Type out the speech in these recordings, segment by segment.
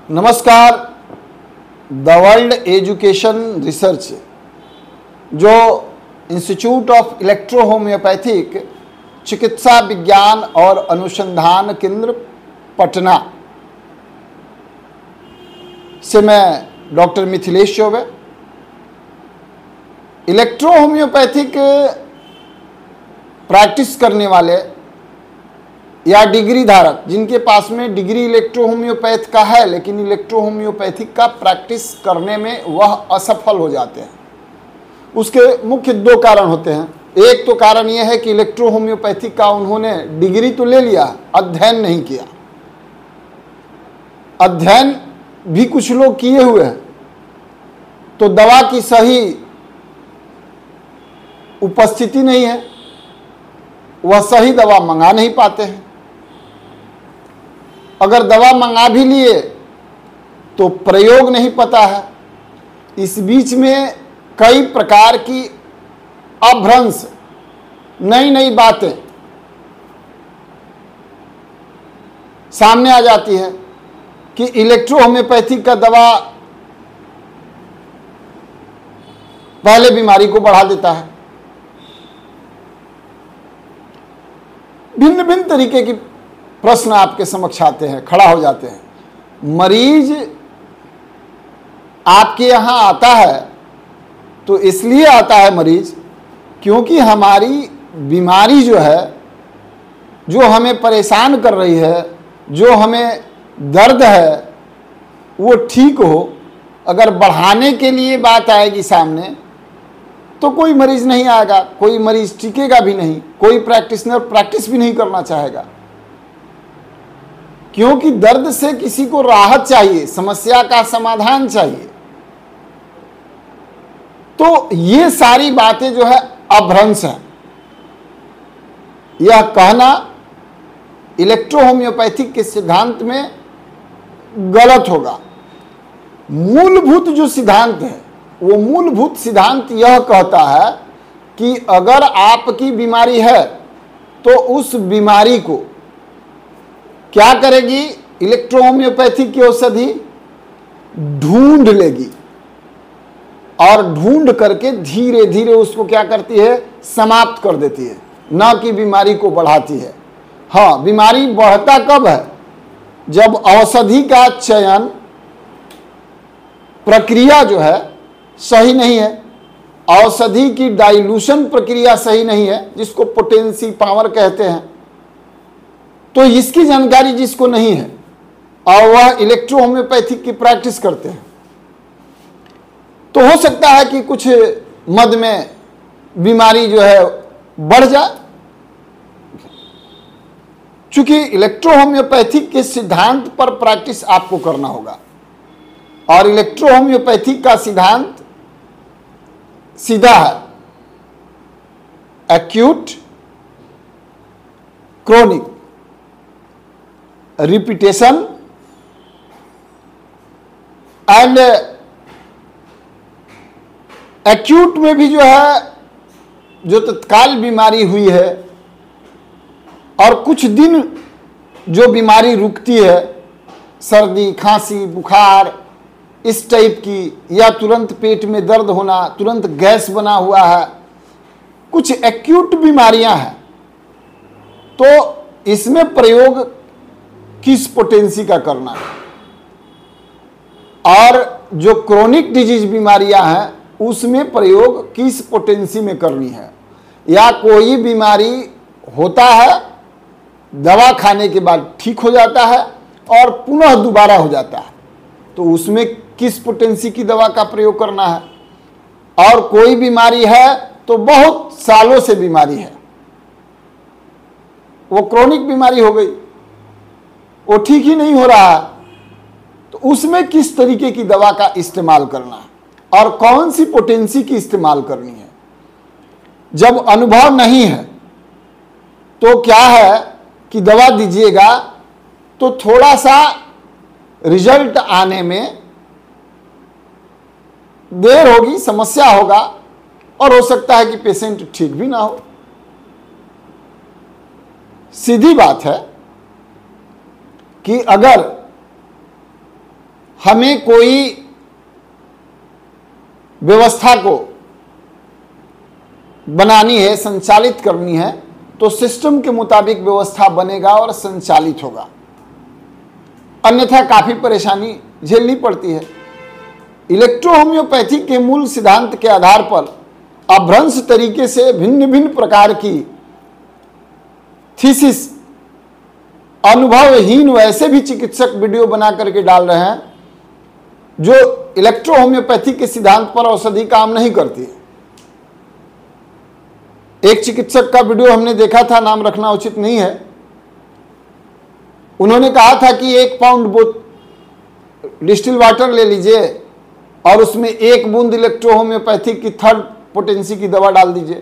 नमस्कार। The world education research जो institute of electro homeopathic चिकित्सा विज्ञान और अनुसंधान केंद्र पटना से मैं doctor Mithilesh Choubey electro homeopathic practice करने वाले या डिग्री धारक जिनके पास में डिग्री इलेक्ट्रो होम्योपैथ का है लेकिन इलेक्ट्रो होम्योपैथिक का प्रैक्टिस करने में वह असफल हो जाते हैं। उसके मुख्य दो कारण होते हैं। एक तो कारण यह है कि इलेक्ट्रो होम्योपैथिक का उन्होंने डिग्री तो ले लिया, अध्ययन नहीं किया। अध्ययन भी कुछ लोग किए हुए हैं तो दवा की सही उपस्थिति नहीं है, वह सही दवा मंगा नहीं पाते हैं। अगर दवा मंगा भी लिए तो प्रयोग नहीं पता है। इस बीच में कई प्रकार की अभ्रंश, नई नई बातें सामने आ जाती है कि इलेक्ट्रो होम्योपैथिक का दवा पहले बीमारी को बढ़ा देता है। भिन्न भिन्न तरीके की प्रश्न आपके समक्ष आते हैं, खड़ा हो जाते हैं। मरीज आपके यहाँ आता है तो इसलिए आता है मरीज क्योंकि हमारी बीमारी जो है, जो हमें परेशान कर रही है, जो हमें दर्द है, वो ठीक हो। अगर बढ़ाने के लिए बात आएगी सामने तो कोई मरीज नहीं आएगा, कोई मरीज टिकेगा भी नहीं, कोई प्रैक्टिशनर प्रैक्टिस भी नहीं करना चाहेगा, क्योंकि दर्द से किसी को राहत चाहिए, समस्या का समाधान चाहिए। तो ये सारी बातें जो है अभ्रंश है। यह कहना इलेक्ट्रो होम्योपैथिक के सिद्धांत में गलत होगा। मूलभूत जो सिद्धांत है वो मूलभूत सिद्धांत यह कहता है कि अगर आपकी बीमारी है तो उस बीमारी को क्या करेगी? इलेक्ट्रो होम्योपैथिक की औषधि ढूंढ लेगी और ढूंढ करके धीरे धीरे उसको क्या करती है? समाप्त कर देती है, न कि बीमारी को बढ़ाती है। हाँ, बीमारी बढ़ता कब है? जब औषधि का चयन प्रक्रिया जो है सही नहीं है, औषधि की डाइल्यूशन प्रक्रिया सही नहीं है, जिसको पोटेंसी पावर कहते हैं। तो इसकी जानकारी जिसको नहीं है और वह इलेक्ट्रो होम्योपैथिक की प्रैक्टिस करते हैं तो हो सकता है कि कुछ मद में बीमारी जो है बढ़ जाए। चूंकि इलेक्ट्रो होम्योपैथिक के सिद्धांत पर प्रैक्टिस आपको करना होगा और इलेक्ट्रो होम्योपैथिक का सिद्धांत सीधा है, acute, chronic, repetition and acute में भी जो है, जो तत्काल बीमारी हुई है और कुछ दिन जो बीमारी रुकती है, सर्दी, खांसी, बुखार इस टाइप की, या तुरंत पेट में दर्द होना, तुरंत गैस बना हुआ है, कुछ एक्यूट बीमारियां हैं। तो इसमें प्रयोग किस पोटेंसी का करना है और जो क्रोनिक डिजीज बीमारियां हैं उसमें प्रयोग किस पोटेंसी में करनी है। या कोई बीमारी होता है, दवा खाने के बाद ठीक हो जाता है और पुनः दोबारा हो जाता है, तो उसमें किस पोटेंसी की दवा का प्रयोग करना है। और कोई बीमारी है तो बहुत सालों से बीमारी है, वो क्रोनिक बीमारी हो गई, वो ठीक ही नहीं हो रहा, तो उसमें किस तरीके की दवा का इस्तेमाल करना है और कौन सी पोटेंसी की इस्तेमाल करनी है। जब अनुभव नहीं है तो क्या है कि दवा दीजिएगा तो थोड़ा सा रिजल्ट आने में देर होगी, समस्या होगा और हो सकता है कि पेशेंट ठीक भी ना हो। सीधी बात है कि अगर हमें कोई व्यवस्था को बनानी है, संचालित करनी है, तो सिस्टम के मुताबिक व्यवस्था बनेगा और संचालित होगा, अन्यथा काफी परेशानी झेलनी पड़ती है। इलेक्ट्रो होम्योपैथी के मूल सिद्धांत के आधार पर अभ्रंश तरीके से भिन्न भिन्न प्रकार की थीसिस अनुभवहीन वैसे भी चिकित्सक वीडियो बना करके डाल रहे हैं जो इलेक्ट्रो होम्योपैथी के सिद्धांत पर औषधि काम नहीं करती है। एक चिकित्सक का वीडियो हमने देखा था, नाम रखना उचित नहीं है। उन्होंने कहा था कि 1 पाउंड डिस्टिल वाटर ले लीजिए और उसमें 1 बूंद इलेक्ट्रो होम्योपैथी की 3rd पोटेंसी की दवा डाल दीजिए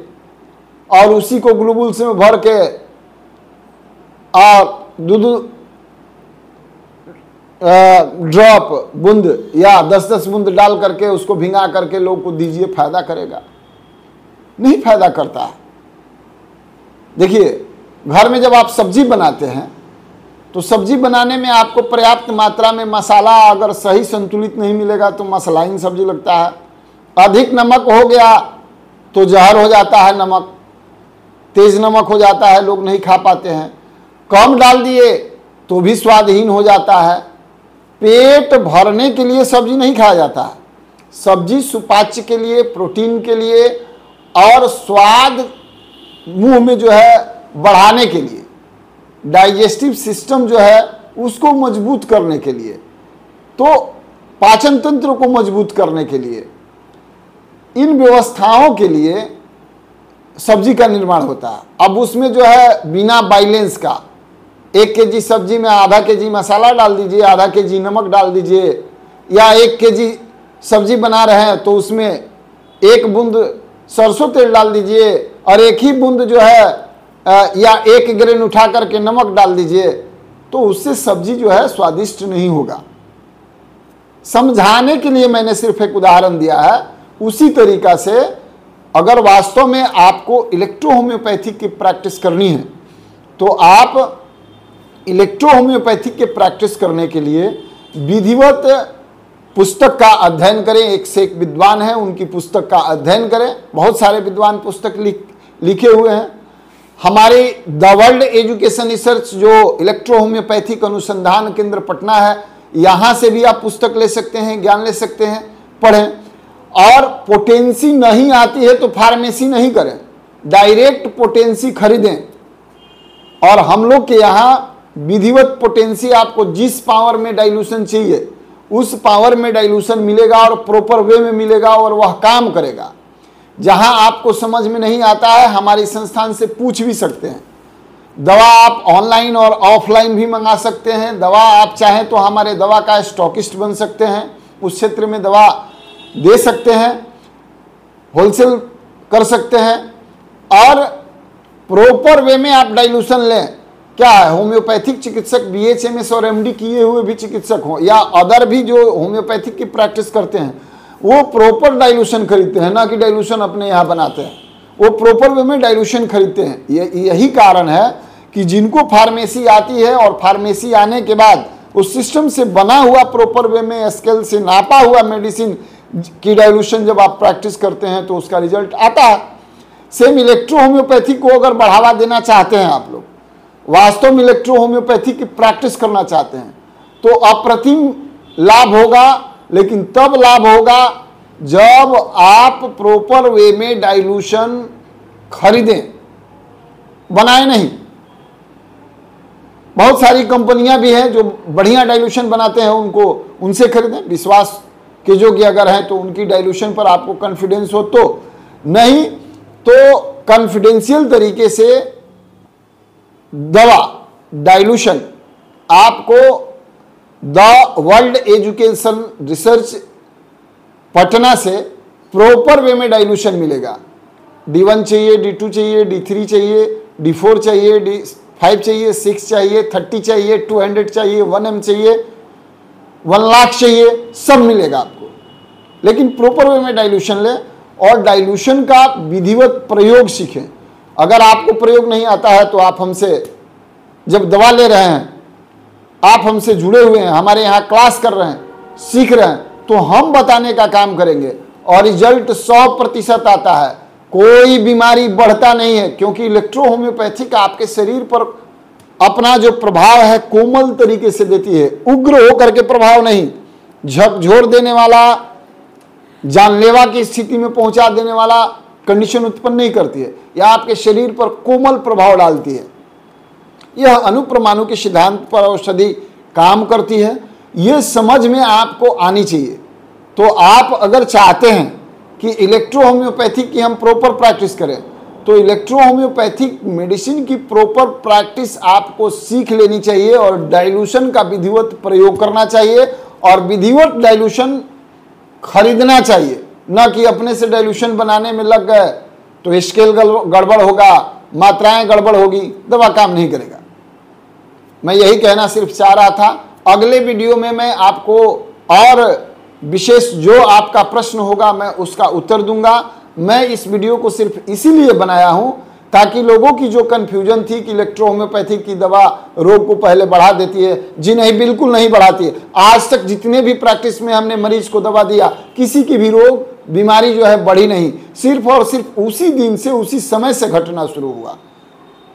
और उसी को ग्लूबुल्स में भर के और दूध ड्रॉप बूंद या 10-10 बूंद डाल करके उसको भिंगा करके लोग को दीजिए, फायदा करेगा? नहीं फायदा करता है। देखिए, घर में जब आप सब्जी बनाते हैं तो सब्जी बनाने में आपको पर्याप्त मात्रा में मसाला अगर सही संतुलित नहीं मिलेगा तो मसालाहीन सब्जी लगता है। अधिक नमक हो गया तो जहर हो जाता है, नमक तेज नमक हो जाता है, लोग नहीं खा पाते हैं। कम डाल दिए तो भी स्वादहीन हो जाता है। पेट भरने के लिए सब्जी नहीं खाया जाता है, सब्जी सुपाच्य के लिए, प्रोटीन के लिए और स्वाद मुंह में जो है बढ़ाने के लिए, डाइजेस्टिव सिस्टम जो है उसको मजबूत करने के लिए, तो पाचन तंत्र को मजबूत करने के लिए, इन व्यवस्थाओं के लिए सब्जी का निर्माण होता है। अब उसमें जो है बिना बैलेंस का 1 केजी सब्जी में आधा केजी मसाला डाल दीजिए, आधा केजी नमक डाल दीजिए, या 1 केजी सब्जी बना रहे हैं तो उसमें 1 बूंद सरसों तेल डाल दीजिए और 1 ही बूंद जो है या 1 ग्रेन उठा करके नमक डाल दीजिए, तो उससे सब्जी जो है स्वादिष्ट नहीं होगा। समझाने के लिए मैंने सिर्फ एक उदाहरण दिया है। उसी तरीका से अगर वास्तव में आपको इलेक्ट्रो होम्योपैथी की प्रैक्टिस करनी है तो आप इलेक्ट्रो होम्योपैथी के प्रैक्टिस करने के लिए विधिवत पुस्तक का अध्ययन करें। एक से एक विद्वान हैं, उनकी पुस्तक का अध्ययन करें। बहुत सारे विद्वान पुस्तक लिखे हुए हैं। हमारे द वर्ल्ड एजुकेशन रिसर्च जो इलेक्ट्रो होम्योपैथिक अनुसंधान केंद्र पटना है, यहाँ से भी आप पुस्तक ले सकते हैं, ज्ञान ले सकते हैं, पढ़ें। और पोटेंसी नहीं आती है तो फार्मेसी नहीं करें, डायरेक्ट पोटेंसी खरीदें। और हम लोग के यहाँ विधिवत पोटेंसी आपको जिस पावर में डाइल्यूशन चाहिए उस पावर में डाइल्यूशन मिलेगा और प्रॉपर वे में मिलेगा और वह काम करेगा। जहां आपको समझ में नहीं आता है हमारे संस्थान से पूछ भी सकते हैं। दवा आप ऑनलाइन और ऑफलाइन भी मंगा सकते हैं। दवा आप चाहें तो हमारे दवा का स्टॉकिस्ट बन सकते हैं, उस क्षेत्र में दवा दे सकते हैं, होलसेल कर सकते हैं और प्रॉपर वे में आप डाइल्यूशन लें। क्या है, होम्योपैथिक चिकित्सक BHMS और MD किए हुए भी चिकित्सक हों या अदर भी जो होम्योपैथिक की प्रैक्टिस करते हैं वो प्रॉपर डाइल्यूशन खरीदते हैं, ना कि डाइल्यूशन अपने यहाँ बनाते हैं, वो प्रॉपर वे में डाइल्यूशन खरीदते हैं। यही कारण है कि जिनको फार्मेसी आती है और फार्मेसी आने के बाद उस सिस्टम से बना हुआ प्रॉपर वे में स्केल से नापा हुआ मेडिसिन की डाइल्यूशन जब आप प्रैक्टिस करते हैं तो उसका रिजल्ट आता है। सेम इलेक्ट्रो होम्योपैथी को अगर बढ़ावा देना चाहते हैं, आप लोग वास्तव में इलेक्ट्रो होम्योपैथी की प्रैक्टिस करना चाहते हैं तो अप्रतिम लाभ होगा। लेकिन तब लाभ होगा जब आप प्रॉपर वे में डाइल्यूशन खरीदें, बनाए नहीं। बहुत सारी कंपनियां भी हैं जो बढ़िया डाइल्यूशन बनाते हैं, उनसे खरीदें। विश्वास के योग्य अगर हैं तो उनकी डाइल्यूशन पर आपको कॉन्फिडेंस हो तो, नहीं तो कॉन्फिडेंशियल तरीके से दवा डाइल्यूशन आपको the world education research Patna से प्रॉपर वे में डाइल्यूशन मिलेगा। D1 चाहिए, D2 चाहिए, D3 चाहिए, D4 चाहिए, D5 चाहिए, 6 चाहिए, 30 चाहिए, 200 चाहिए, 1M चाहिए, 1 लाख चाहिए, सब मिलेगा आपको। लेकिन प्रॉपर वे में डाइल्यूशन लें और डाइल्यूशन का विधिवत प्रयोग सीखें। अगर आपको प्रयोग नहीं आता है तो आप हमसे, जब दवा ले रहे हैं आप हमसे जुड़े हुए हैं, हमारे यहाँ क्लास कर रहे हैं, सीख रहे हैं तो हम बताने का काम करेंगे और रिजल्ट 100% आता है। कोई बीमारी बढ़ता नहीं है, क्योंकि इलेक्ट्रो होम्योपैथी का आपके शरीर पर अपना जो प्रभाव है कोमल तरीके से देती है, उग्र होकर के प्रभाव नहीं, झकझोर देने वाला, जानलेवा की स्थिति में पहुंचा देने वाला कंडीशन उत्पन्न नहीं करती है। यह आपके शरीर पर कोमल प्रभाव डालती है। यह अनुप्रमाणु के सिद्धांत पर औषधि काम करती है। यह समझ में आपको आनी चाहिए। तो आप अगर चाहते हैं कि इलेक्ट्रो होम्योपैथी की हम प्रॉपर प्रैक्टिस करें, तो इलेक्ट्रो होम्योपैथिक मेडिसिन की प्रॉपर प्रैक्टिस आपको सीख लेनी चाहिए और डाइल्यूशन का विधिवत प्रयोग करना चाहिए और विधिवत डाइल्यूशन खरीदना चाहिए, न कि अपने से डाइल्यूशन बनाने में लग गए तो स्केल गड़बड़ होगा, मात्राएं गड़बड़ होगी, दवा काम नहीं करेगा। मैं यही कहना सिर्फ चाह रहा था। अगले वीडियो में मैं आपको और विशेष जो आपका प्रश्न होगा मैं उसका उत्तर दूंगा। मैं इस वीडियो को सिर्फ इसीलिए बनाया हूं ताकि लोगों की जो कन्फ्यूजन थी कि इलेक्ट्रो होम्योपैथी की दवा रोग को पहले बढ़ा देती है, जी नहीं, बिल्कुल नहीं बढ़ाती है। आज तक जितने भी प्रैक्टिस में हमने मरीज को दवा दिया, किसी की भी रोग बीमारी जो है बढ़ी नहीं, सिर्फ और सिर्फ उसी दिन से उसी समय से घटना शुरू हुआ।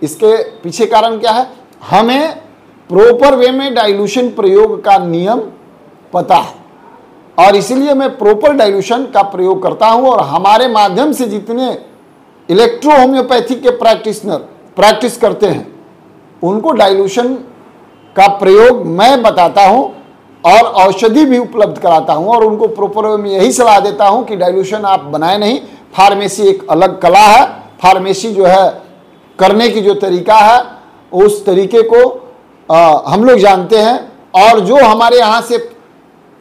इसके पीछे कारण क्या है? हमें प्रॉपर वे में डाइल्यूशन प्रयोग का नियम पता है और इसीलिए मैं प्रॉपर डाइल्यूशन का प्रयोग करता हूं और हमारे माध्यम से जितने इलेक्ट्रो होम्योपैथी के प्रैक्टिशनर प्रैक्टिस करते हैं उनको डाइल्यूशन का प्रयोग मैं बताता हूं और औषधि भी उपलब्ध कराता हूं और उनको प्रॉपर वे में यही सलाह देता हूं कि डाइल्यूशन आप बनाए नहीं। फार्मेसी एक अलग कला है। फार्मेसी जो है करने की जो तरीका है उस तरीके को हम लोग जानते हैं और जो हमारे यहाँ से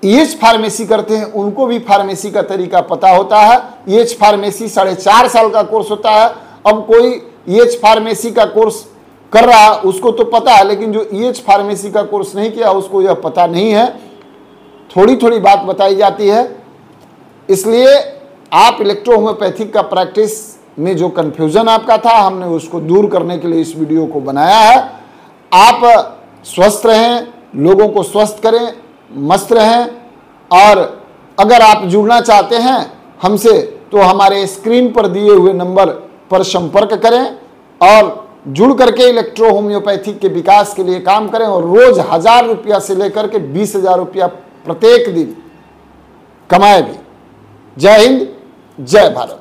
ईएच फार्मेसी करते हैं उनको भी फार्मेसी का तरीका पता होता है। ईएच फार्मेसी 4.5 साल का कोर्स होता है। अब कोई ईएच फार्मेसी का कोर्स कर रहा है उसको तो पता है, लेकिन जो ईएच फार्मेसी का कोर्स नहीं किया उसको यह पता नहीं है। थोड़ी थोड़ी बात बताई जाती है। इसलिए आप इलेक्ट्रो होम्योपैथिक का प्रैक्टिस में जो कन्फ्यूजन आपका था हमने उसको दूर करने के लिए इस वीडियो को बनाया है। आप स्वस्थ रहें, लोगों को स्वस्थ करें, मस्त रहें और अगर आप जुड़ना चाहते हैं हमसे तो हमारे स्क्रीन पर दिए हुए नंबर पर संपर्क करें और जुड़ करके इलेक्ट्रो होम्योपैथी के विकास के लिए काम करें और रोज 1000 रुपया से लेकर के 20,000 रुपया प्रत्येक दिन कमाए भी। जय हिंद, जय भारत।